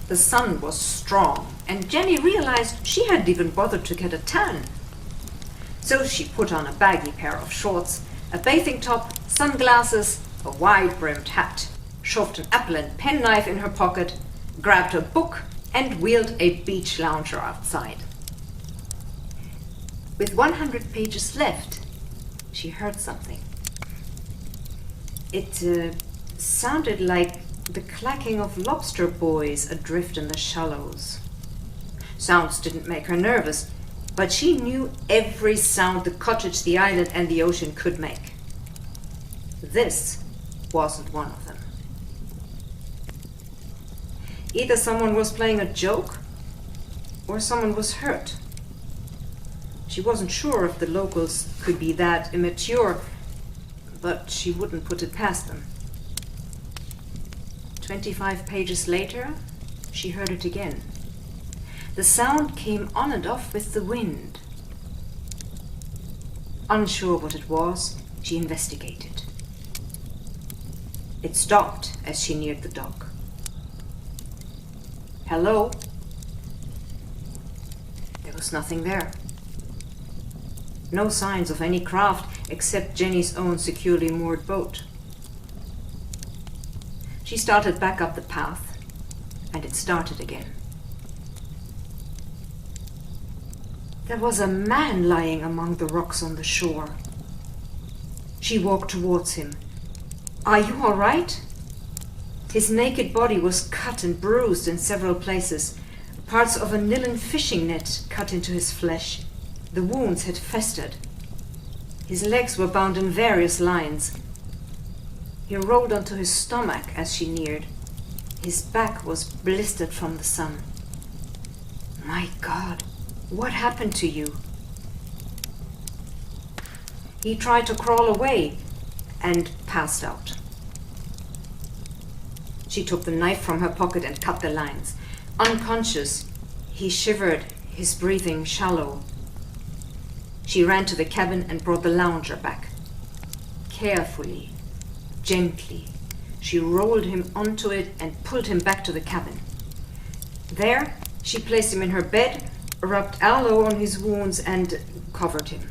The sun was strong, and Jenny realized she hadn't even bothered to get a tan. So she put on a baggy pair of shorts, a bathing top, sunglasses, a wide-brimmed hat, shoved an apple and penknife in her pocket, grabbed a book, and wheeled a beach lounger outside. With 100 pages left, she heard something. It sounded like the clacking of lobster buoys adrift in the shallows. Sounds didn't make her nervous, but she knew every sound the cottage, the island, and the ocean could make. This wasn't one of them. Either someone was playing a joke, or someone was hurt. She wasn't sure if the locals could be that immature, but she wouldn't put it past them. 25 pages later, she heard it again. The sound came on and off with the wind. Unsure what it was, she investigated. It stopped as she neared the dock. Hello? There was nothing there. No signs of any craft except Jenny's own securely moored boat. She started back up the path, and it started again. There was a man lying among the rocks on the shore. She walked towards him. "Are you all right?" His naked body was cut and bruised in several places. Parts of a nylon fishing net cut into his flesh. The wounds had festered. His legs were bound in various lines. He rolled onto his stomach as she neared. His back was blistered from the sun. "My God, what happened to you?" He tried to crawl away and passed out. She took the knife from her pocket and cut the lines. Unconscious, he shivered, his breathing shallow. She ran to the cabin and brought the lounger back. Carefully, gently, she rolled him onto it and pulled him back to the cabin. There, she placed him in her bed, rubbed aloe on his wounds, and covered him.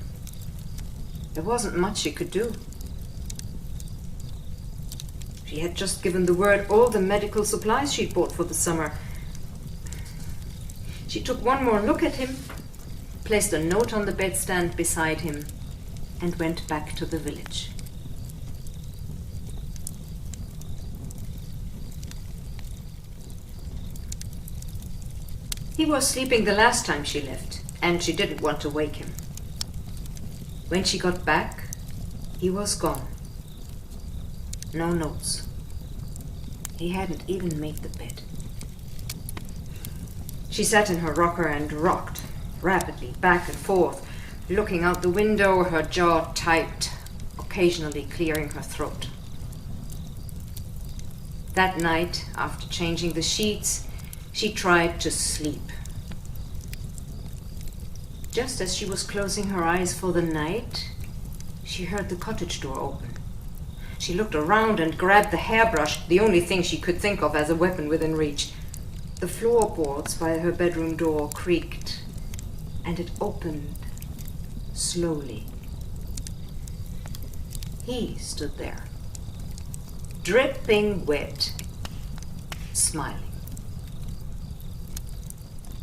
There wasn't much she could do. She had just given the word all the medical supplies she'd bought for the summer. She took one more look at him, placed a note on the bedstand beside him, and went back to the village. He was sleeping the last time she left, and she didn't want to wake him. When she got back, he was gone. No notes. He hadn't even made the bed. She sat in her rocker and rocked rapidly back and forth, looking out the window, her jaw tight, occasionally clearing her throat. That night, after changing the sheets, she tried to sleep. Just as she was closing her eyes for the night, she heard the cottage door open. She looked around and grabbed the hairbrush, the only thing she could think of as a weapon within reach. The floorboards by her bedroom door creaked, and it opened slowly. He stood there, dripping wet, smiling.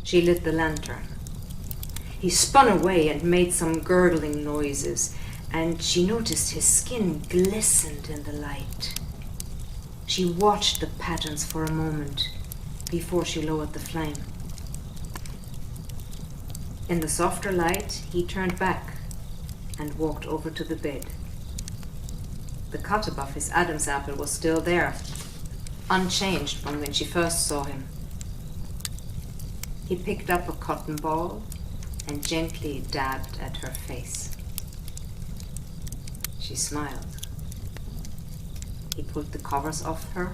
She lit the lantern. He spun away and made some gurgling noises, and she noticed his skin glistened in the light. She watched the patterns for a moment before she lowered the flame. In the softer light, he turned back and walked over to the bed. The cut above his Adam's apple was still there, unchanged from when she first saw him. He picked up a cotton ball and gently dabbed at her face. She smiled. He pulled the covers off her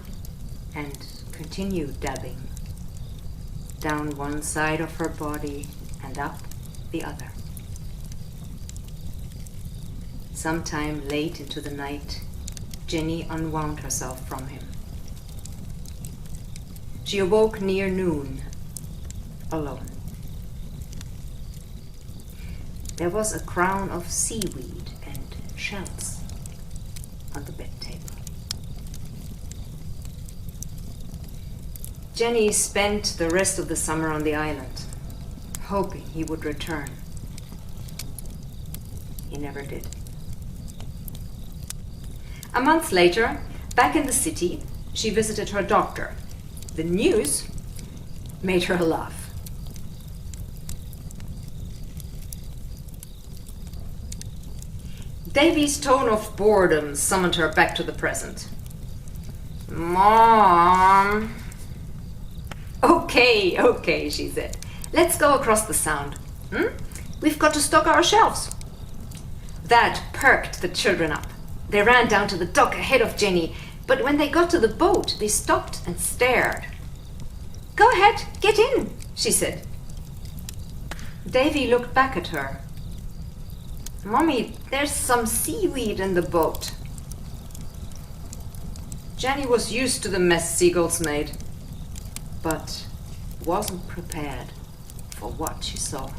and continued dabbing, down one side of her body and up the other. Sometime late into the night, Jenny unwound herself from him. She awoke near noon, alone. There was a crown of seaweed and shells on the bed table. Jenny spent the rest of the summer on the island, hoping he would return. He never did. A month later, back in the city, she visited her doctor. The news made her laugh. Davy's tone of boredom summoned her back to the present. Mom. Okay, she said. Let's go across the sound. We've got to stock our shelves. That perked the children up. They ran down to the dock ahead of Jenny, but when they got to the boat, they stopped and stared. Go ahead, get in, she said. Davy looked back at her. Mommy, there's some seaweed in the boat. Jenny was used to the mess seagulls made, but wasn't prepared for what she saw.